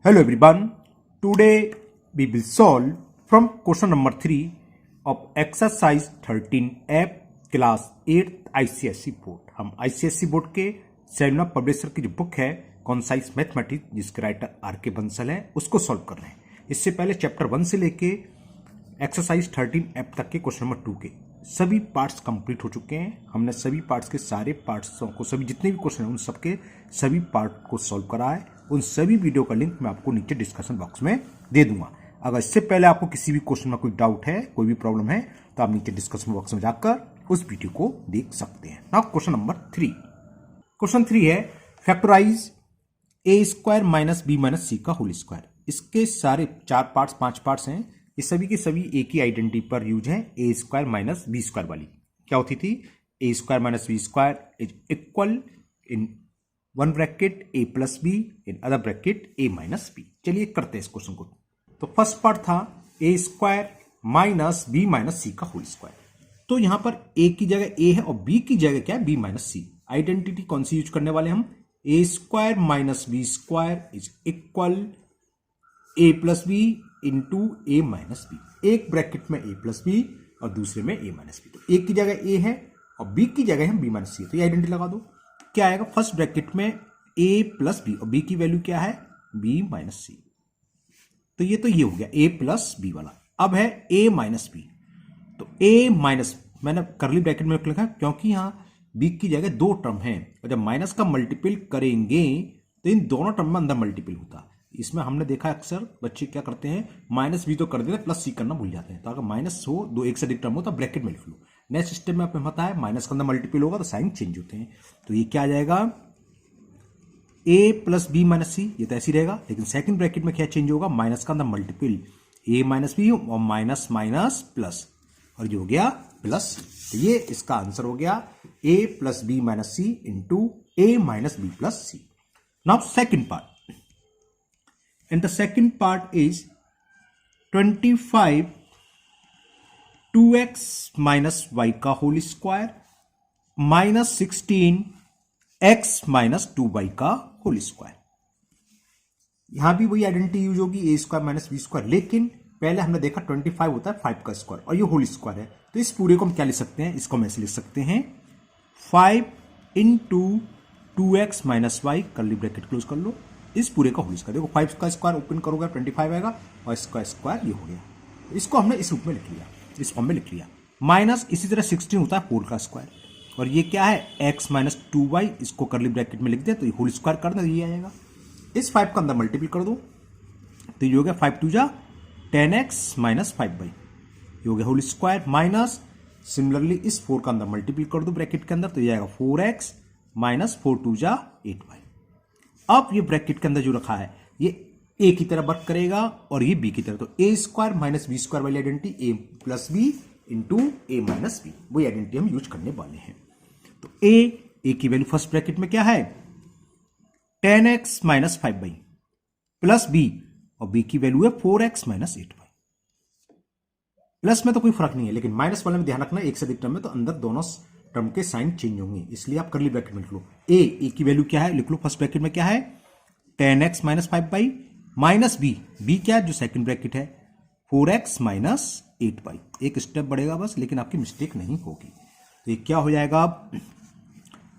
Hello everyone. Today we will solve from question number 3 of exercise 13F class 8 ICSE board. हम ICSE board के seminar publisher की जो book है concise mathematics जिसके writer R K. Bansal है उसको सॉल्व कर रहे हैं। इससे पहले चैप्टर 1 से लेके एक्सरसाइज 13F तक के क्वेश्चन नंबर 2 के सभी पार्ट्स कंप्लीट हो चुके हैं। हमने सभी पार्ट्स के सारे पार्ट्सों को सभी जितने भी क्वेश्चन हैं उन सबके सभी पार्ट को सॉल्व करा है। उन सभी वीडियो का लिंक मैं आपको नीचे डिस्कशन बॉक्स में दे दूंगा। अगर इससे पहले आपको किसी भी क्वेश्चन में कोई डाउट है, कोई भी प्रॉब्लम है, तो आप नीचे डिस्कशन बॉक्स में जाकर उस वीडियो को देख सकते हैं। Now question number 3। क्वेश्चन 3 है फैक्टराइज ए स्क्वायर माइनस बी माइनस सी का होल स्क्वायर। इसके सारे 4 पार्ट्स 5 पार्ट्स हैं। ये सभी के सभी एक ही आइडेंटिटी पर यूज है। A square minus B square वाली क्या होती थी? A square minus B square is equal in one bracket A plus B in other bracket A minus B. चलिए करते हैं इस क्वेश्चन को। तो फर्स्ट पार्ट था ए स्क्वायर माइनस बी माइनस सी का होल स्क्वायर। तो यहां पर ए की जगह ए है और बी की जगह क्या है? बी माइनस सी। आइडेंटिटी कौन सी यूज करने वाले हम? A square minus B square is equal A plus B into A minus B. एक ब्रैकेट में ए प्लस बी और दूसरे में ए माइनस बी। तो ए की जगह ए है और बी की जगह है बी माइनस सी। तो ये आइडेंटिटी लगा दो। क्या आएगा? फर्स्ट ब्रैकेट में ए प्लस बी और बी की वैल्यू क्या है? बी माइनस सी। तो ये हो गया ए प्लस बी वाला। अब है ए माइनस बी। तो ए माइनस मैंने करली ब्रैकेट में लिखा क्योंकि यहां बी की जगह 2 टर्म है और जब माइनस का मल्टीपल करेंगे तो इन दोनों टर्म में अंदर मल्टीपल होता। इसमें हमने देखा अक्सर बच्चे क्या करते हैं, माइनस बी तो कर देते प्लस सी करना भूल जाते हैं। तो अगर माइनस हो, दो एक से अधिक टर्म हो तो ब्रैकेट में लिख लो। नेक्स्ट स्टेप में आपको पता है माइनस के अंदर मल्टीपल होगा तो साइन चेंज होते हैं। तो ये क्या आ जाएगा? ए प्लस बी माइनस सी। ये तो ऐसे ही रहेगा, लेकिन सेकंड ब्रैकेट में क्या चेंज होगा? माइनस का अंदर मल्टीपल ए माइनस बी और माइनस माइनस प्लस और ये हो गया प्लस। तो ये इसका आंसर हो गया A plus B minus C into A minus B plus C. Now second part, and the second part is 25 2x minus y का whole square minus 16 x minus 2y का होल स्क्वायर। यहां भी वही identity use होगी ए square minus B square, लेकिन पहले हमने देखा 25 होता है 5 का स्क्वायर और ये होल स्क्वायर है। तो इस पूरे को हम क्या लिख सकते हैं? इसको हम ऐसे लिख सकते हैं 5 इंटू 2x माइनस वाई करली ब्रैकेट क्लोज कर लो। इस पूरे का होल स्क्वायर। देखो 5 का स्क्वायर ओपन करोगे 25 आएगा और इसका स्क्वायर ये हो गया। इसको हमने इस रूप में लिख लिया, इस फॉर्म में लिख लिया। माइनस इसी तरह 16 होता है 4 का स्क्वायर और ये क्या है? x minus 2y। इसको करली ब्रैकेट में लिख दे तो ये होल स्क्वायर कर दे, ये आएगा। इस 5 का अंदर मल्टीपल कर दो तो ये हो गया 5 2 जा 10x माइनस 5y। ये हो गया होल स्क्वायर माइनस सिमिलरली इस 4 का अंदर मल्टीपल कर दो ब्रैकेट के अंदर तो ये आएगा 4x माइनस 4 2 जा 8y। अब ये ब्रैकेट के अंदर जो रखा है ये ए की तरह वर्क करेगा और ये बी की तरह। तो ए स्क्वायर माइनस बी स्क्वायर वाली identity A plus B into A minus B, वही आइडेंटिटी हम यूज करने वाले हैं। तो ए की वैल्यू फर्स्ट ब्रैकेट में क्या है? 10x minus 5y plus b और बी की वैल्यू है 4x माइनस 8y। प्लस में तो कोई फर्क नहीं है, लेकिन माइनस वाले में ध्यान रखना एक से अधिक टर्म में तो अंदर दोनों टर्म के साइन चेंज होंगे, इसलिए आप करली ब्रैकेट में लिख लो। ए की वैल्यू क्या है लिख लो फर्स्ट ब्रैकेट में क्या है? 10x minus 5y minus B क्या है जो सेकंड ब्रैकेट है? 4x minus 8y। एक स्टेप बढ़ेगा बस, लेकिन आपकी मिस्टेक नहीं होगी। तो ये क्या हो जाएगा? अब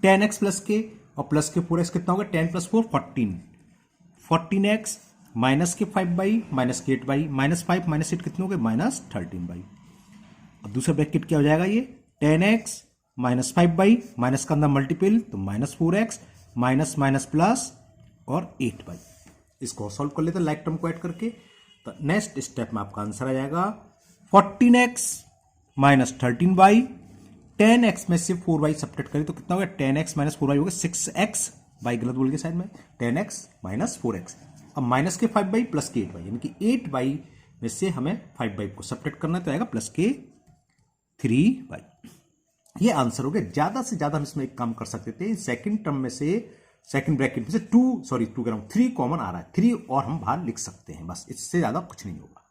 10x प्लस के और प्लस के 4x कितना होगा? 10 प्लस 4 14 14x माइनस के 5y माइनस के 8y माइनस 5 माइनस 8 कितने हो गए? Minus 13y। अब दूसरा ब्रैकेट क्या हो जाएगा? ये 10x माइनस 5y माइनस का अंदर मल्टीपल तो minus 4x minus minus plus और 8y। इसको सॉल्व कर लेते हैं लाइक टर्म को ऐड करके। तो नेक्स्ट स्टेप में आपका आंसर आ जाएगा 14x माइनस 13y। 10x में से 4y सब्ट्रैक्ट करें तो कितना होगा? 10x माइनस 4y होगा 6x। y गलत बोल गए साइड में। 10x minus 4x। अब माइनस के 5y प्लस के 8y, यानी कि 8y में से हमें 5y को सब्ट्रैक्ट करना है तो आएगा प्लस के 3y। ये आंसर हो गया। ज्यादा से ज्यादा हम इसमें एक काम कर सकते थे, सेकंड टर्म में से सेकंड ब्रैकेट में से 3 कॉमन आ रहा है, 3 और हम बाहर लिख सकते हैं, बस इससे ज्यादा कुछ नहीं होगा।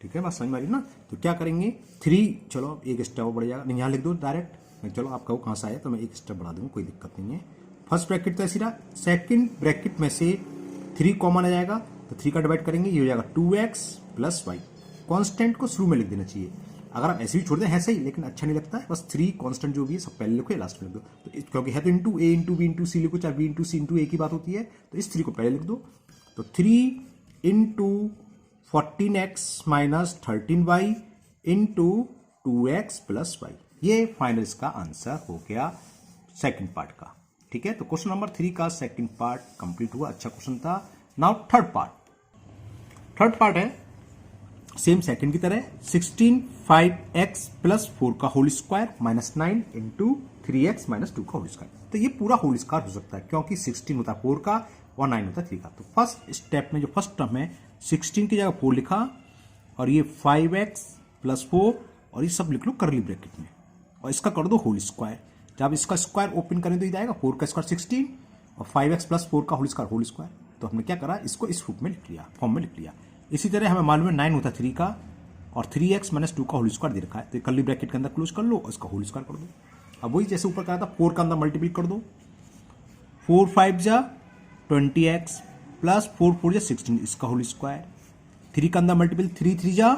ठीक है, बस समझ में आ रही ना? तो क्या करेंगे 3, चलो एक स्टेप बढ़ जाएगा, नहीं यहाँ लिख दो डायरेक्ट। चलो आपका वो कहाँ से आया तो मैं एक स्टेप बढ़ा दूंगा, कोई दिक्कत नहीं है। फर्स्ट ब्रैकेट तो ऐसी रहा, सेकंड ब्रैकेट में से 3 कॉमन आ जाएगा तो 3 का डिवाइड करेंगे, ये हो जाएगा 2x प्लस वाई। कॉन्स्टेंट को शुरू में लिख देना चाहिए, अगर आप ऐसे भी छोड़ दें है सही, लेकिन अच्छा नहीं लगता है। बस 3 कॉन्स्टेंट जो भी है सब पहले लिखो या लास्ट में लिख दो, तो क्योंकि है तो इंटू ए इंटू बी इंटू सी लिखो, चाहे बी इंटू सी इंटू ए की बात होती है, तो इस 3 को पहले लिख दो। तो 3 into 14x minus 13y into 2x plus y, ये फाइनल इसका आंसर हो गया सेकंड पार्ट का। ठीक है, तो क्वेश्चन नंबर 3 का सेकंड पार्ट कंप्लीट हुआ, अच्छा क्वेश्चन था। नाउ थर्ड पार्ट है सेम सेकंड की तरह, 16 5x प्लस 4 का whole square minus 9 into 3x minus 2 का होल स्क्वायर। तो ये पूरा होल स्क्वायर हो सकता है, क्योंकि 16 होता है 4 का और 9 होता है 3 का। तो फर्स्ट स्टेप में जो फर्स्ट टर्म है 16 की जगह 4 लिखा, और ये 5x प्लस 4 और ये सब लिख लो करली ब्रैकेट में, और इसका कर दो होल स्क्वायर। जब इसका स्क्वायर ओपन करें तो ये आएगा 4 का स्क्वायर 16 और 5x प्लस 4 का होल स्क्वायर। तो हमने क्या करा, इसको इस रूप में लिख लिया, फॉर्म में लिख लिया। इसी तरह हमें मालूम है 9 होता है 3 का, और 3x माइनस 2 का होल स्क्वायर दे रखा है, तो कर्ली ब्रैकेट के अंदर क्लोज कर लो और इसका होल स्क्वायर कर दो। अब वही जैसे ऊपर कहा था 4 का अंदर मल्टीप्लाई कर दो, 4 5 जा 20x प्लस 4 4 जा 16 इसका होल स्क्वायर। 3 का अंदर मल्टीपल 3 3 जा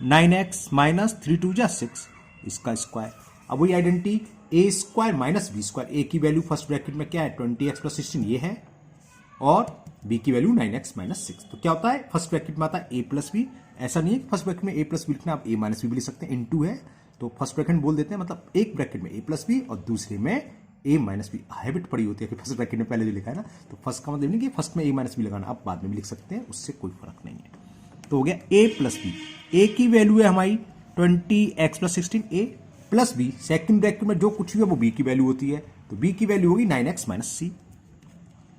9x माइनस 3 2 जा 6 इसका स्क्वायर। अब वही आइडेंटिटी ए स्क्वायर माइनस बी स्क्वायर, ए की वैल्यू फर्स्ट ब्रैकेट में क्या है 20x प्लस 16 ये है, और b की वैल्यू 9x माइनस 6। तो क्या होता है फर्स्ट ब्रैकेट में आता है a प्लस बी, ऐसा नहीं है कि फर्स्ट ब्रैकेट में a प्लस बी लिखना, आप a माइनस बी भी लिख सकते हैं, इनटू है तो फर्स्ट ब्रैकेट में बोल देते हैं, मतलब एक ब्रैकेट में a प्लस बी और दूसरे में a माइनस बी। हैबिट पड़ी होती है कि फर्स्ट ब्रैकेट में पहले जो लिखा है ना, तो फर्स्ट का मतलब नहीं कि फर्स्ट में a माइनस बी लगाना, आप बाद में भी लिख सकते हैं, उससे कोई फर्क नहीं है। तो हो गया a प्लस बी, a की वैल्यू है हमारी 20x plus 16 a plus b, second bracket में जो कुछ भी है वो b की वैल्यू होती है, तो b की वैल्यू होगी 9x minus C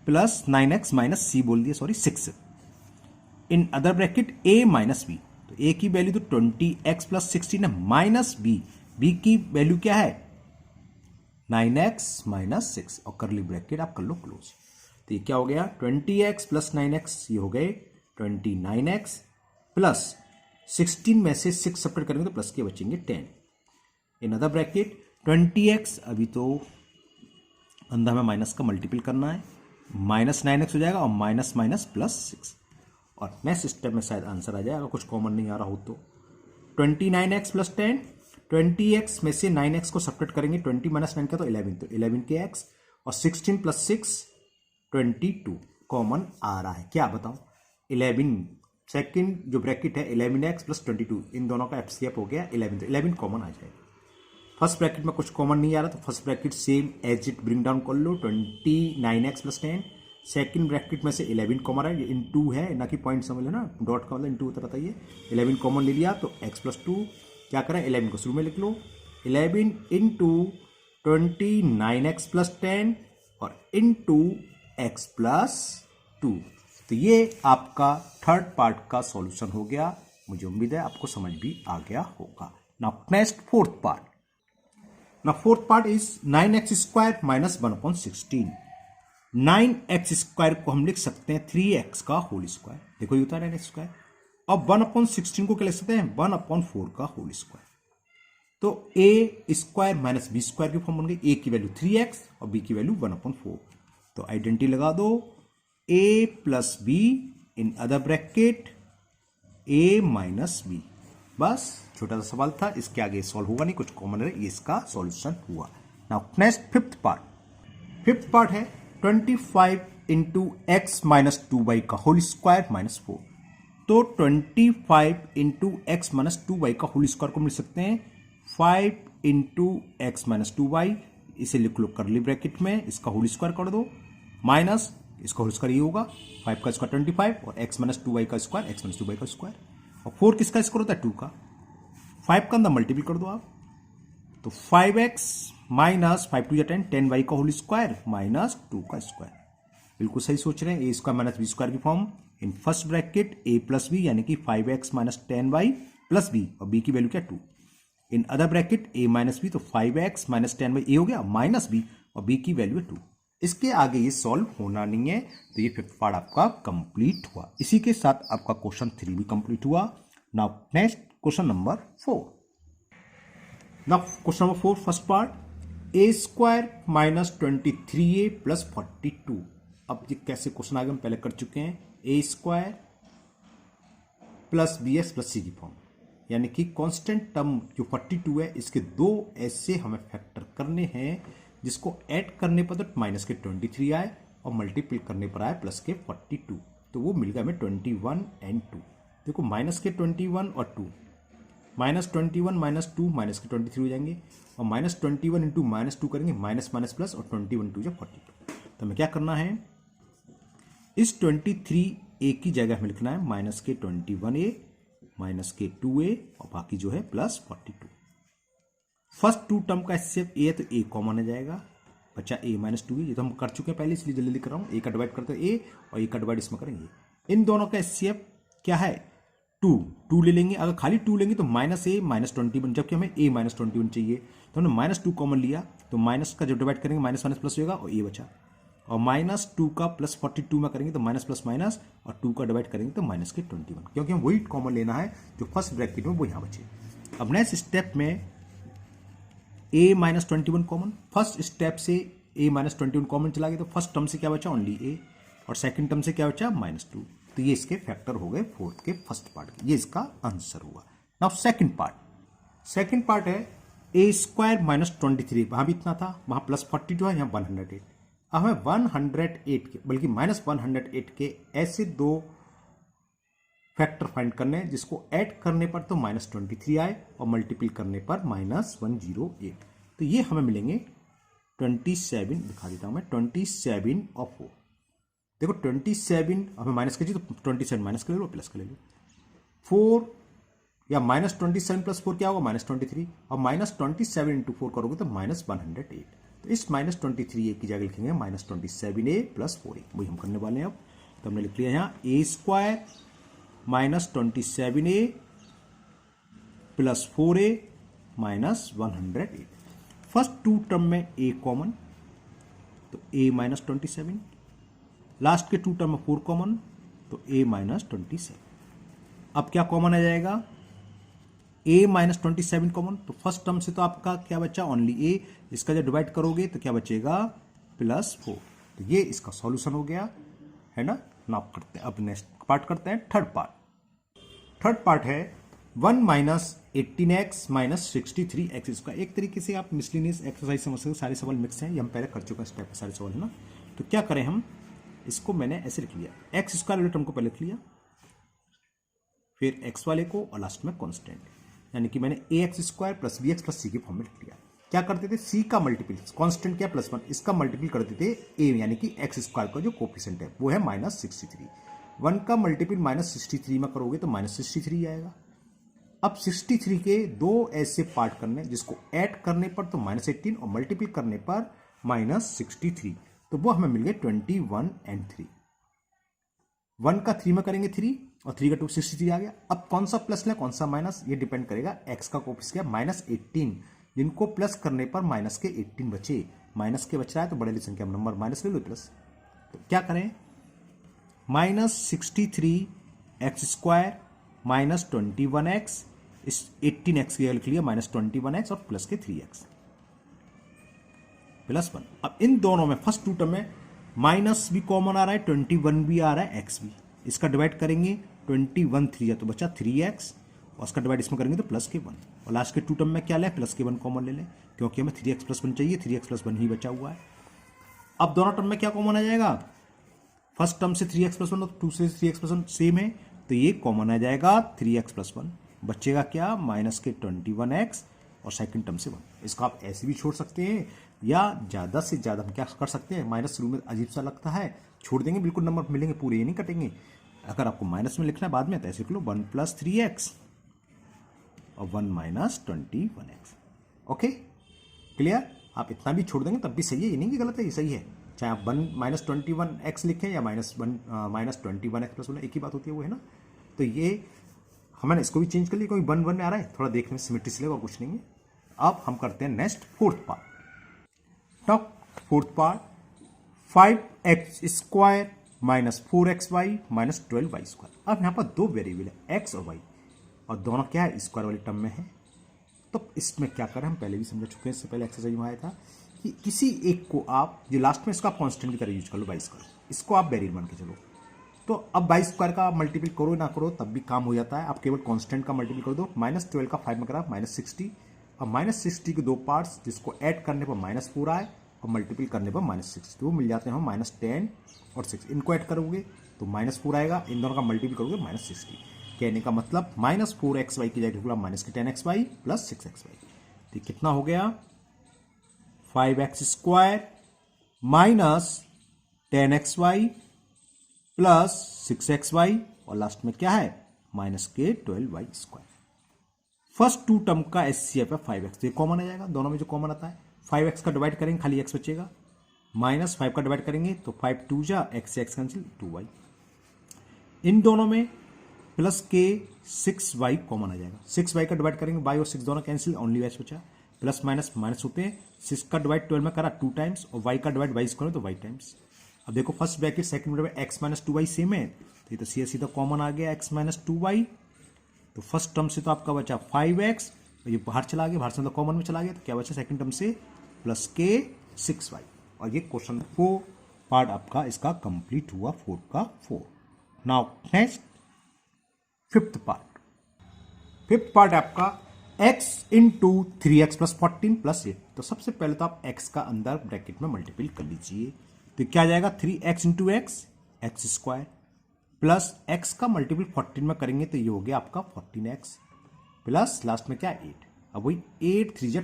plus 9x minus C बोल दिया, sorry 6 in other bracket a minus B. तो a की वैल्यू तो 20x प्लस 16 है माइनस b, b की वैल्यू क्या है 9x माइनस 6, और करली ब्रैकेट आप कर लो क्लोज। तो ये क्या हो गया 20x प्लस 9x, ये हो गए 29x प्लस 16 में से 6 सब्ट्रैक्ट करेंगे तो प्लस के बचेंगे 10 इन अदर ब्रैकेट 20x, अभी तो अंदर में माइनस का मल्टीपल करना है, माइनस 9x हो जाएगा और माइनस माइनस प्लस 6, और नेक्स्ट स्टेप में शायद आंसर आ जाएगा, कुछ कॉमन नहीं आ रहा हो तो 29x प्लस 10, 20x में से 9x को सब्ट्रैक्ट करेंगे, 20 माइनस 9 का तो 11, तो 11 के x और 16 प्लस 6 22 कॉमन आ रहा है। क्या बताऊं 11 सेकेंड जो ब्रैकेट है 11x प्लस 22, इन दोनों का एफसीएफ हो गया 11, तो 11 कॉमन आ जाएगा। फर्स्ट ब्रैकेट में कुछ कॉमन नहीं आ रहा, तो first bracket same as it bring down कर लो 29x प्लस 10, सेकेंड ब्रैकेट में से 11 कॉमन है, ये इनटू है ना कि पॉइंट समझ लो ना, डॉट का मतलब इनटू होता रहता है, ये 11 कॉमन ले लिया तो x प्लस 2 क्या करें 11 को शुरू में लिख लो, 11 इंटू 29x प्लस 10 और इंटू x प्लस 2। तो ये आपका थर्ड पार्ट का सॉल्यूशन हो गया, मुझे उम्मीद है आपको समझ भी आ गया होगा। Now next fourth part. Now fourth part is 9x square minus 1/16। 9x square को हम लिख सकते हैं 3x का होल स्क्वायर, देखो ये होता है 9x स्क्वायर, अब 1/16 को क्या लिख सकते हैं 1/4 का होल स्क्वायर। तो a square minus B square की फॉर्म बन गई, a की वैल्यू 3x और b की वैल्यू 1/4, तो आइडेंटिटी लगा दो a plus B in other bracket a minus b. बस छोटा सा सवाल था, इसके आगे सॉल्व होगा नहीं, कुछ कॉमन है, ये इसका सॉल्यूशन हुआ। नाउ नेक्स्ट फिफ्थ पार्ट है 25 इंटू एक्स माइनस 2y का होल स्क्वायर माइनस 4। तो 25 इंटू एक्स माइनस 2y का होल स्क्वायर को मिल सकते हैं 5 इंटू एक्स माइनस 2y, इसे लिख लो करली ब्रैकेट में, इसका होल स्क्वायर कर दो, माइनस इसका होल स्क्वायर ये होगा 5 का स्क्वायर 25 और एक्स माइनस 2y का स्क्वायर एक्स माइनस 2y का स्क्वायर, और 4 किसका स्क्वायर होता है 2 का, 5 का अंदर मल्टीपल कर दो आप, तो 5x माइनस 5 2 10, 10y का होल स्क्वायर माइनस 2 का स्क्वायर। बिल्कुल सही सोच रहे हैं, ए स्क्वायर माइनस बी स्क्वायर की form in first bracket a plus b, यानी कि 5x minus 10y plus b, और b की वैल्यू क्या 2 in other bracket a minus B, तो 5x माइनस 10y a हो गया माइनस b और b की वैल्यू है 2। इसके आगे ये सॉल्व होना नहीं है, तो ये फिफ्थ पार्ट आपका कंप्लीट हुआ। इसी के साथ आपका क्वेश्चन 3 भी कंप्लीट हुआ। Now next question number 4। Now question number 4 first part A square minus 23a plus 42। अब ये कैसे क्वेश्चन आगे हम पहले कर चुके हैं, ए square plus B X plus C की फॉर्म, यानी कि कांस्टेंट टर्म जो 42 है इसके दो ऐसे हमें फैक्टर करने हैं जिसको ऐड करने पर तो माइनस के 23 आए और मल्टीप्लाई करने पर आए प्लस के 42, तो वो मिल गया हमें 21 एंड 2। देखो माइनस के 21 और 2, माइनस 21 माइनस 2 माइनस के 23 हो जाएंगे और माइनस 21 इंटू माइनस 2 करेंगे, माइनस माइनस प्लस और 21 2 जो 42। तो हमें क्या करना है, इस 23a की जगह हमें लिखना है माइनस के 21a माइनस के 2a और बाकी जो है प्लस 42। फर्स्ट टू टर्म का एचसीएफ ए है तो ए कॉमन आ जाएगा, बच्चा a माइनस 2 ये तो हम कर चुके हैं पहले, इसलिए जल्दी लिख रहा हूँ। ए का डिवाइड करते हैं a और ए का डिवाइड इसमें करेंगे। इन दोनों का एचसीएफ क्या है, 2 ले लेंगे। अगर खाली 2 लेंगे तो माइनस ए माइनस 21, जबकि हमें a माइनस 21 चाहिए तो हमने माइनस 2 कॉमन लिया, तो माइनस का जब डिवाइड करेंगे माइनस माइनस प्लस होगा और a बचा, और माइनस 2 का प्लस 42 में करेंगे तो माइनस प्लस माइनस और 2 का डिवाइड करेंगे तो माइनस के 21, क्योंकि हम वही कॉमन लेना है जो फर्स्ट ब्रैकेट में वो यहाँ बचे। अब नेक्स्ट स्टेप में a minus 21 common, first step से a माइनस 21 कॉमन चला गया तो फर्स्ट टर्म से क्या बचा, ओनली a, और सेकंड टर्म से क्या बचा, माइनस 2। तो ये इसके फैक्टर हो गए फोर्थ के फर्स्ट पार्ट के, ये इसका आंसर हुआ। नाउ सेकंड पार्ट है a स्क्वायर माइनस 23, वहां भी इतना था, वहां प्लस 42 है, यहाँ 108। अब हमें 108 के बल्कि माइनस 108 के ऐसे दो फैक्टर फाइंड करने हैं जिसको ऐड करने पर तो माइनस 23 आए और मल्टीप्लाई करने पर माइनस 108। तो ये हमें मिलेंगे 27, दिखा देता हूं मैं, 27 और 4। देखो 27 हमें माइनस कर तो 27 माइनस कर लो प्लस कर ले लो, 4 या माइनस 27 प्लस 4 क्या होगा, माइनस 23, और माइनस 27 इंटू 4 करोगे तो माइनस 108। तो इस माइनस 23 की जगह लिखेंगे माइनस 27a प्लस 4a, वही हम करने वाले हैं। अब तो हमने लिख लिया यहाँ a square minus 27a plus 4a minus 108। First two term में a कॉमन तो a माइनस 27, लास्ट के टू टर्म में 4 कॉमन तो a माइनस 27। अब क्या कॉमन आ जाएगा, a माइनस 27 कॉमन, तो फर्स्ट टर्म से तो आपका क्या बचा, ओनली a, इसका जब डिवाइड करोगे तो क्या बचेगा, प्लस 4। तो ये इसका सॉल्यूशन हो गया है ना। नाप करते हैं, अब नेक्स्ट पार्ट करते हैं, थर्ड पार्ट है 1 minus 18x minus 63x square. एक तरीके से आप मिसलिनियस एक्सरसाइज समझ सकते हो, सारे सवाल मिक्स हैं, ये हम पहले कर चुके हैं स्टेप पे सारे सवाल है ना। तो क्या करें हम, इसको मैंने ऐसे लिख लिया, एक्स स्क्वायर वाले टर्म को पहले लिख लिया, फिर एक्स वाले को और लास्ट में कांस्टेंट, यानी कि मैंने A X square plus B X plus C की फॉर्म में लिख लिया। क्या करते थे, सी का मल्टीपल, कांस्टेंट क्या प्लस 1, इसका मल्टीपल करते थे ए, यानी कि एक्स स्क्वायर का जो कोफिशिएंट है वो है माइनस 63। 1 का मल्टीपल माइनस 63 में करोगे तो माइनस 63 आएगा। अब 63 के दो ऐसे पार्ट करने जिसको ऐड करने पर तो माइनस 18 और मल्टीपल करने पर माइनस 63, तो वो हमें मिल गए 21 एंड 3। 1 का 3 में करेंगे 3 और 3 का 2, 63 आ गया। अब कौन सा प्लस लें कौन सा माइनस, ये डिपेंड करेगा एक्स का कोफिशिएंट माइनस 18, जिनको प्लस करने पर माइनस के 18 बचे, माइनस के बच रहा है तो बड़े संख्या में नंबर माइनस ले लो प्लस। तो क्या करें, minus 63 x square minus 21x, इस 18x की लिख लिया माइनस 21x और प्लस के 3x प्लस 1। अब इन दोनों में फर्स्ट टू टर्म में माइनस भी कॉमन आ रहा है, 21 भी आ रहा है, x भी, इसका डिवाइड करेंगे 21 3 है तो बचा 3x और उसका डिवाइड इसमें करेंगे तो प्लस के 1, और लास्ट के टू टर्म में क्या ले, प्लस के 1 कॉमन ले लें, क्योंकि हमें 3x प्लस 1 चाहिए, 3x प्लस 1 ही बचा हुआ है। अब दोनों टर्म में क्या कॉमन आ जाएगा, फर्स्ट टर्म से 3x प्लस 1 और दूसरे से 3x प्लस 1 सेम है तो ये कॉमन आ जाएगा 3x प्लस 1, बचेगा क्या, माइनस के 21x और सेकंड टर्म से 1। इसका आप ऐसे भी छोड़ सकते हैं या ज़्यादा से ज़्यादा हम क्या कर सकते हैं, माइनस शुरू में अजीब सा लगता है, छोड़ देंगे, बिल्कुल नंबर मिलेंगे पूरे, ये नहीं कटेंगे। अगर आपको माइनस में लिखना है बाद में तो ऐसे लिख लो 1 प्लस 3x और 1 माइनस 21x। ओके क्लियर, आप इतना भी छोड़ देंगे तब भी सही है, ये नहीं कि गलत है, ये सही है, चाहे आप 1 माइनस 21x लिखें या माइनस 21x प्लस 1, एक ही बात होती है वो, है ना। तो ये हमने इसको भी चेंज कर लिया, क्योंकि 1 1 में आ रहा है, थोड़ा देखने में सिमेट्री से लगेगा, कुछ नहीं है। अब हम करते हैं next fourth part. Now fourth part 5x square minus 4xy minus 12y square. अब यहाँ पर दो वेरिएबल है x और y, और दोनों क्या है, स्क्वायर वाले टर्म में है। तो इसमें क्या करें, हम पहले भी समझ चुके हैं, इससे पहले एक्सरसाइज में आया था कि किसी एक को आप, जो लास्ट में इसका कांस्टेंट की तरह यूज कर लो, y स्क्वायर, इसको आप वेरिएबल मान के चलो, तो अब बाई स्क्वायर का मल्टीपल करो ना करो तब भी काम हो जाता है, आप केवल कांस्टेंट का मल्टीपल कर दो। -12 का 5 में करा -60। अब -60 के दो पार्ट्स जिसको ऐड करने पर -4 आए और मल्टीपल करने पर -6, तो वो मिल जाते हैं हम -10 और 6। इनको ऐड करोगे तो -4 आएगा, इन दोनों का मल्टीपल करोगे -60। कहने का मतलब -4xy की जगह बोला -10xy प्लस 6xy। तो कितना हो गया 5x² -10xy प्लस 6xy और लास्ट में क्या है -12y²। फर्स्ट टू टर्म का एचसीएफ है 5x, ये कॉमन आ जाएगा, दोनों में जो कॉमन आता है 5x का डिवाइड करेंगे खाली x बचेगा, -5 का डिवाइड करेंगे तो 5 2 जा x से x कैंसिल 2y, इन दोनों में प्लस के 6y कॉमन आ जाएगा, 6y का डिवाइड करेंगे y और 6 दोनों कैंसिल, ओनली y बचा, प्लस माइनस माइनस होते हैं, 6 का डिवाइड 12 में करा 2 टाइम्स और y का डिवाइड y स्क्वायर तो y टाइम्स। अब देखो first bracket second bracket x minus 2y same है, तो ये तो सीधा सीधा कॉमन आ गया x माइनस 2y। तो फर्स्ट टर्म से तो आपका बचा 5x, और ये बाहर चला गया, बाहर से मतलब कॉमन में चला गया, तो क्या बचा सेकंड टर्म से प्लस के 6y। और ये क्वेश्चन 4 पार्ट आपका इसका कंप्लीट हुआ, 4 का 4। नाउ नेक्स्ट फिफ्थ पार्ट आपका x into 3x plus 14 plus 8। तो सबसे पहले तो आप x का अंदर ब्रैकेट में मल्टीपल कर लीजिए, तो क्या आ जाएगा 3x into x square plus x का मल्टीपल 14 में करेंगे तो ये हो गया आपका 14x प्लस लास्ट में क्या 8। अब वही 8 3 जा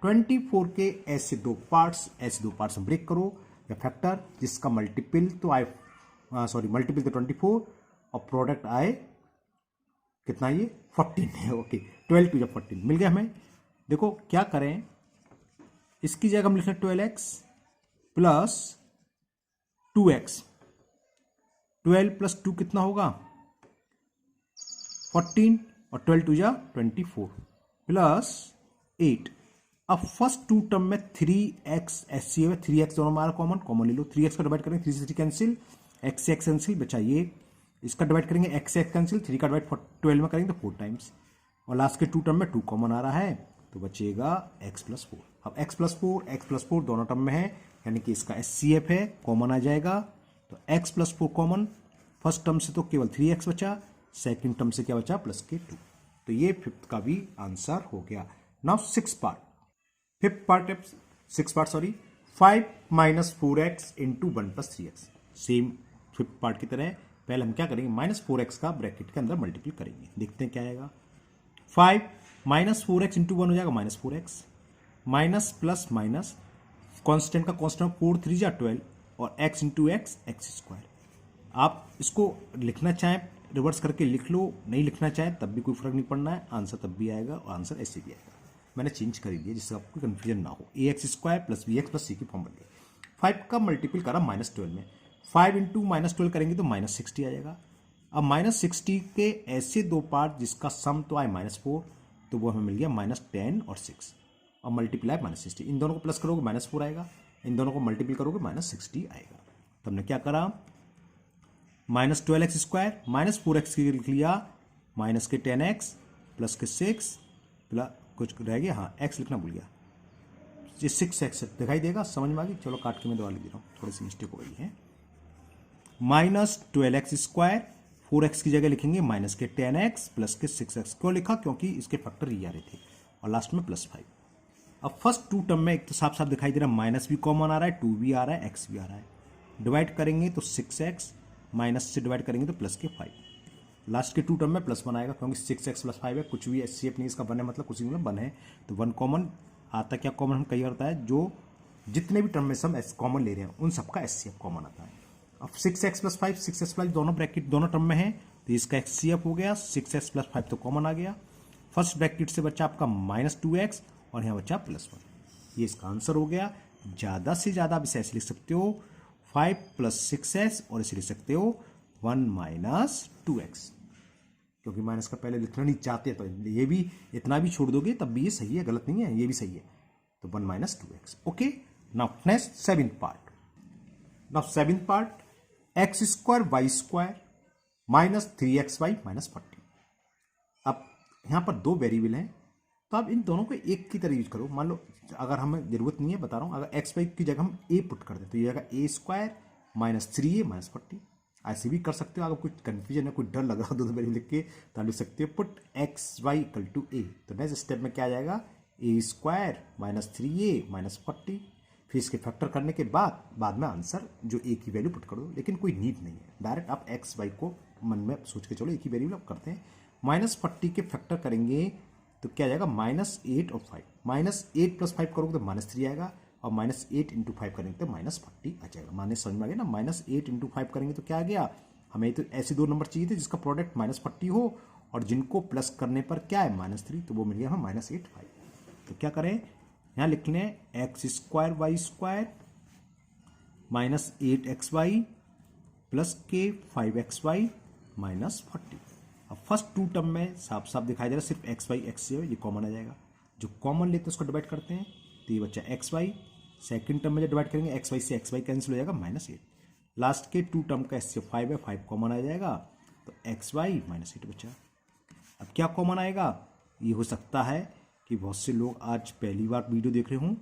24 के ऐसे दो पार्ट्स ब्रेक करो या फैक्टर जिसका मल्टीपल तो आए मल्टीपल तो 24 और प्रोडक्ट आए कितना ये 14 है। ओके 12 2 जा 14 मिल गया हमें। देखो क्या करें, इसकी जगह हम लिख रहे 12x प्लस 2x, 12 प्लस 2 कितना होगा 14 और 12 2 जा 24 प्लस 8। अब फर्स्ट टू टर्म में 3x एससी है, 3x दोनों मारा कॉमन ले लो, 3x का डिवाइड करेंगे 3 से 3 कैंसिल, x से x कैंसिल बचाइए, इसका डिवाइड करेंगे x से x कैंसिल, 3 का डिवाइड 12 में करेंगे तो 4 टाइम्स, और लास्ट के टू टर्म में 2 कॉमन आ रहा है तो बचेगा x प्लस 4। अब x प्लस 4 दोनों टर्म में है, यानी कि इसका एचसीएफ है, कॉमन आ जाएगा, तो x plus 4 common, first term से तो केवल 3x बचा, सेकंड टर्म से क्या बचा प्लस के 2। तो ये फिफ्थ का भी आंसर हो गया। Now six part 5 minus 4x into 1 plus 3x। Same fifth part की तरह पहले हम क्या करेंगे -4x का ब्रैकेट के अंदर मल्टीपल करेंगे, देखते हैं क्या आएगा। 5 माइनस 4x इंटू 1 हो जाएगा -4x, minus plus minus constant का कांस्टेंट 4 3 जा 12 और x इंटू एक्स स्क्वायर। आप इसको लिखना चाहें रिवर्स करके लिख लो, नहीं लिखना चाहें तब भी कोई फर्क नहीं पड़ना है, आंसर तब भी आएगा और आंसर ऐसे भी आएगा। मैंने चेंज कर दिया जिससे आपको कंफ्यूजन ना हो, ax square plus bx plus c की फॉर्म बन गई। 5 का मल्टीपल करा -12 में, 5 इंटू -12 करेंगे तो -60 आ जाएगा। अब -60 के ऐसे दो पार्ट जिसका सम तो आए -4, तो वो हमें मिल गया -10 और 6 और मल्टीप्लाई -60। इन दोनों को प्लस करोगे -4 आएगा, इन दोनों को मल्टीपल करोगे -60 आएगा। तो हमने क्या करा -12x स्क्वायर -4x की लिख लिया, माइनस के 10x प्लस के 6 प्लस कुछ रह गया, हाँ x लिखना भूल गया, ये 6x दिखाई देगा, समझ में आ गई। चलो काट के मैं दवा लिख दे रहा हूँ, थोड़ी सी मिस्टेक हो गई है। -12x स्क्वायर 4x की जगह लिखेंगे माइनस के 10x प्लस के 6x। क्यों लिखा, क्योंकि इसके फैक्टर ये आ रहे थे, और लास्ट में +5। अब फर्स्ट टू टर्म में एक तो साफ साफ दिखाई दे रहा है, माइनस भी कॉमन आ रहा है, 2 भी आ रहा है, x भी आ रहा है। डिवाइड करेंगे तो 6x, माइनस से डिवाइड करेंगे तो प्लस के 5। लास्ट के टू टर्म में प्लस 1 आएगा, क्योंकि 6x प्लस 5 है, कुछ भी एचसीएफ नहीं इसका 1 है, मतलब कुछ में 1 है, तो 1 कॉमन आता। क्या कॉमन हम कई होता है, जो जितने भी टर्म में हम कॉमन ले रहे हैं उन सबका एचसीएफ कॉमन आता है। अब 6x प्लस 5 6x प्लस दोनों ब्रैकेट दोनों टर्म में है, तो इसका एचसीएफ हो गया 6x प्लस 5 तो कॉमन आ गया। फर्स्ट ब्रैकेट से बचा आपका -2x और यहाँ बचा +1, ये इसका आंसर हो गया। ज़्यादा से ज़्यादा आप इसे ऐसे लिख सकते हो 5 + 6s और इसे लिख सकते हो 1 - 2x, क्योंकि माइनस का पहले लिखना नहीं चाहते तो ये भी इतना भी छोड़ दोगे तब भी ये सही है, गलत नहीं है, ये भी सही है। तो 1 - 2x। Okay, now next seventh part x square y square -3xy -40। अब यहाँ पर दो वेरिएबल हैं, तो आप इन दोनों को एक की तरह यूज करो। मान लो अगर हमें जरूरत नहीं है, बता रहा हूँ, अगर एक्स वाई की जगह हम a पुट कर दें तो ये आएगा a² -3a -40। ऐसे भी कर सकते हो, अगर कुछ कंफ्यूजन है, कुछ डर लग रहा हो तो वेरिएबल लिख के तो लिख सकते हो put X Y equal to A. तो नेक्स्ट स्टेप में क्या आ जाएगा, ए स्क्वायर माइनस 3a माइनस 40। फिर इसके फैक्टर करने के बाद में आंसर जो ए की वैल्यू पुट कर दो, लेकिन कोई नीड नहीं है, डायरेक्ट आप एक्स वाई को मन में सोच के चलो, ए की वैल्यू आप करते हैं। माइनस 40 के फैक्टर करेंगे तो क्या आ जाएगा, -8 और 5, -8 + 5 करोगे तो -3 आएगा, और -8 × 5 करेंगे तो -40 आ जाएगा। माने समझ में आ गया ना, -8 × 5 करेंगे तो क्या आ गया, हमें तो ऐसे दो नंबर चाहिए थे जिसका प्रोडक्ट -40 हो और जिनको प्लस करने पर क्या है -3, तो वो मिल गया हमें -8 5। तो क्या करें, यहाँ लिख लें x² y² -8xy प्लस के 5xy -40। अब फर्स्ट टू टर्म में साफ साफ दिखाई दे रहा है, सिर्फ xy x से ये कॉमन आ जाएगा, जो कॉमन लेते हैं उसको डिवाइड करते हैं तो ये बच्चा xy। सेकंड टर्म में जब डिवाइड करेंगे xy से xy कैंसिल हो जाएगा -8। लास्ट के टू टर्म का s से 5 है, 5 कॉमन आ जाएगा तो xy -8 बचा। अब क्या कॉमन आएगा, ये हो सकता है कि बहुत से लोग आज पहली बार वीडियो देख रहे हों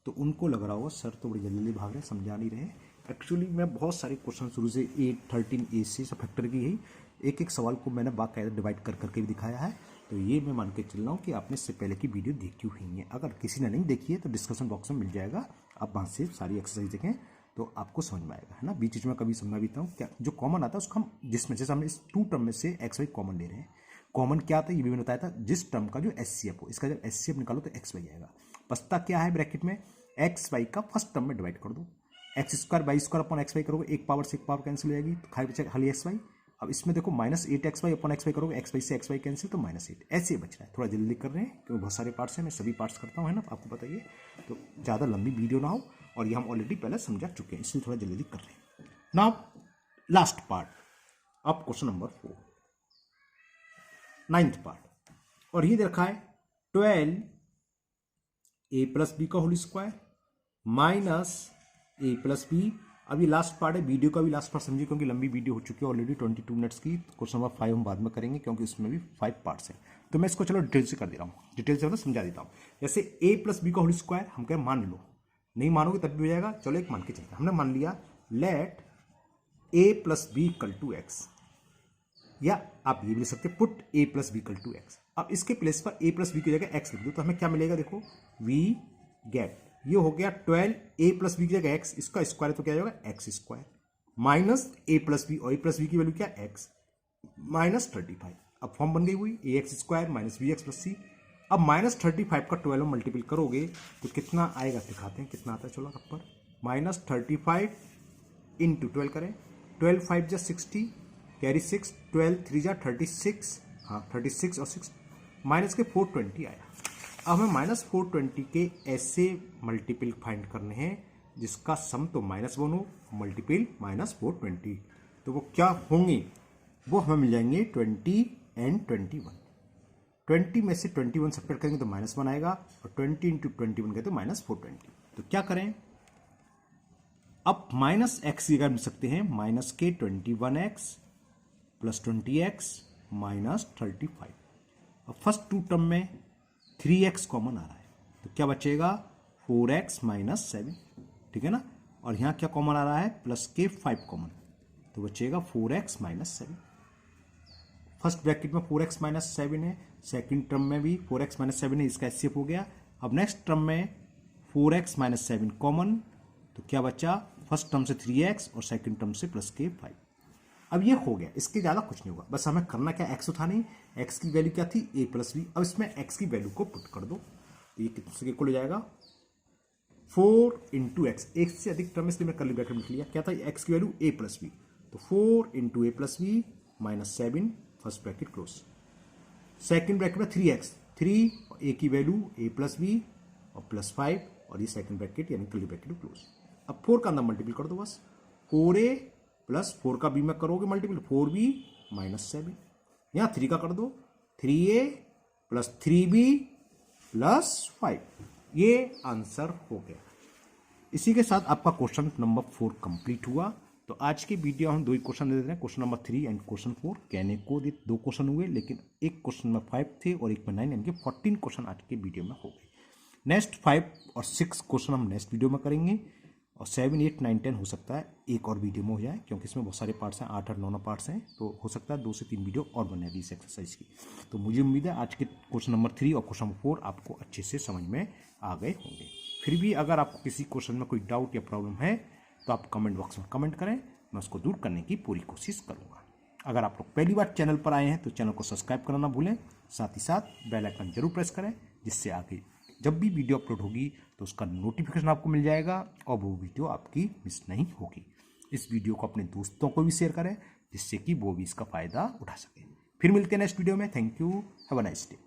तो उनको लग रहा होगा सर तो बड़ी जल्दी भाग रहे हैं, समझा नहीं रहे। एक्चुअली मैं बहुत सारे क्वेश्चन शुरू से 8 13 से सब फैक्टर की ही एक एक सवाल को मैंने बाकायदा डिवाइड कर करके भी दिखाया है। तो ये मैं मान के चल रहा हूँ कि आपने इससे पहले की वीडियो देखी हुई है। अगर किसी ने नहीं देखी है तो डिस्कशन बॉक्स में मिल जाएगा, आप वहाँ से सारी एक्सरसाइज देखें तो आपको समझ में आएगा, है ना। बीच बीच में कभी समझा भी हूँ क्या जो कॉमन आता है उसको हम, जिसमें जैसे हमने इस टू टर्म में से एक्स वाई कॉमन ले रहे हैं। कॉमन क्या आता है ये भी मैंने बताया था, जिस टर्म का जो एचसीएफ हो, इसका जब एचसीएफ निकालो तो एक्स वाई आएगा। बचता क्या है ब्रैकेट में, एक्स वाई का फर्स्ट टर्म में डिवाइड कर दो, x² y² upon x Y करोगे, एक पावर से एक पावर कैंसिल हो जाएगी तो खाली बचेगा खाली एक्स वाई। अब इसमें देखो -8xy अपॉन एक्स वाई करोगे, एक्स वाई से एक्स वाई कैंसिल तो -8, ऐसे बच रहा है। थोड़ा जल्दी कर रहे हैं क्योंकि बहुत सारे पार्ट्स हैं, मैं सभी पार्ट्स करता हूँ, है ना, आपको बताइए, तो ज़्यादा लंबी वीडियो ना हो, और ये हम ऑलरेडी पहले समझा चुके हैं इसलिए थोड़ा जल्दी कर रहे हैं। नाउ लास्ट पार्ट, अब क्वेश्चन नंबर 4, 9th पार्ट, और ये देखा है 12a + b का होल स्क्वायर -a + b। अभी लास्ट पार्ट है, वीडियो का भी लास्ट पार्ट समझिए क्योंकि लंबी वीडियो हो चुकी है ऑलरेडी 22 मिनट्स की। क्वेश्चन नंबर 5 हम बाद में करेंगे क्योंकि उसमें भी 5 पार्ट्स हैं। तो मैं इसको चलो डिटेल से कर दे रहा हूँ, डिटेल से मतलब समझा देता हूँ। जैसे a + b का होल स्क्वायर हम कहें मान लो, नहीं मानोगे तब भी हो जाएगा, चलो एक मान के चलते हैं। हमने मान लिया लेट a + b = x, या आप ये भी लिख सकते पुट a + b = x। अब इसके प्लेस पर a + b की जगह x लिख दो तो हमें क्या मिलेगा, देखो वी गेट, ये हो गया 12a + b की जगह x, इसका स्क्वायर तो क्या होगा x² माइनस a + b, और a + b की वैल्यू क्या x -35। अब फॉर्म बन गई हुई ax² - bx + c। अब -35 का 12 में मल्टीपल करोगे तो कितना आएगा, दिखाते हैं कितना आता है, चलो रख पर -35 × 12 करें, 12 5 = 60 कैरी 6, 12 3 = 36, हाँ 36 और 6 माइनस के 420 आया। अब हमें -420 के ऐसे मल्टीपल फाइंड करने हैं जिसका सम तो -1 हो, मल्टीपल -420, तो वो क्या होंगे, वो हमें मिल जाएंगे 20 और 21। 20 में से 21 सब्ट्रैक्ट करेंगे तो -1 आएगा, और 20 × 21 करें तो -420। तो क्या करें, अब -x की जगह मिल सकते हैं -21x + 20x -35। अब फर्स्ट टू टर्म में 3x कॉमन आ रहा है तो क्या बचेगा 4x - 7, ठीक है ना। और यहाँ क्या कॉमन आ रहा है, +5 कॉमन, तो बचेगा 4x - 7। फर्स्ट ब्रैकेट में 4x - 7 है, सेकंड टर्म में भी 4x - 7 है, इसका एचसीएफ हो गया। अब नेक्स्ट टर्म में 4x - 7 कॉमन, तो क्या बचा, फर्स्ट टर्म से 3x और सेकंड टर्म से +5। अब ये हो गया, इसके ज़्यादा कुछ नहीं होगा, बस हमें करना क्या, x उठानी, x की वैल्यू क्या थी a + b। अब इसमें x की वैल्यू को पुट कर दो तो ये कितने इक्वल हो जाएगा 4 × x, एक से अधिक टर्म इसलिए मैं कर्ली ब्रैकेट में लिख लिया, क्या था x की वैल्यू a + b, तो 4 × a + b -7 first bracket close. Second bracket में 3x, 3 और a की वैल्यू a + b और +5, और ये सेकंड ब्रैकेट यानी कर्ली ब्रैकेट क्लोज। अब 4 का अंदर मल्टीपल कर दो, बस 4a + 4 का b में करोगे मल्टीपल 4b -7, यहाँ 3 का कर दो 3a + 3b + 5, ये आंसर हो गया। इसी के साथ आपका क्वेश्चन नंबर 4 कंप्लीट हुआ। तो आज की वीडियो हम 2 ही क्वेश्चन दे देते हैं, क्वेश्चन नंबर 3 एंड क्वेश्चन 4। कहने को 2 क्वेश्चन हुए, लेकिन एक क्वेश्चन में 5 थे और एक में 9, यानी कि 14 क्वेश्चन आज के वीडियो में हो गए। नेक्स्ट 5 और 6 क्वेश्चन हम नेक्स्ट वीडियो में करेंगे, और 7, 8, 9, 10 हो सकता है एक और वीडियो में हो जाए, क्योंकि इसमें बहुत सारे पार्ट्स हैं, 8 और 9 पार्ट्स हैं, तो हो सकता है 2 से 3 वीडियो और बने इस एक्सरसाइज की। तो मुझे उम्मीद है आज के क्वेश्चन नंबर 3 और क्वेश्चन नंबर 4 आपको अच्छे से समझ में आ गए होंगे। फिर भी अगर आपको किसी क्वेश्चन में कोई डाउट या प्रॉब्लम है तो आप कमेंट बॉक्स में कमेंट करें, मैं उसको दूर करने की पूरी कोशिश करूँगा। अगर आप लोग पहली बार चैनल पर आए हैं तो चैनल को सब्सक्राइब करना ना भूलें, साथ ही साथ बेल आइकन जरूर प्रेस करें, जिससे आगे जब भी वीडियो अपलोड होगी तो उसका नोटिफिकेशन आपको मिल जाएगा और वो वीडियो आपकी मिस नहीं होगी। इस वीडियो को अपने दोस्तों को भी शेयर करें, जिससे कि वो भी इसका फ़ायदा उठा सकें। फिर मिलते हैं नेक्स्ट वीडियो में। Thank you, have a nice day.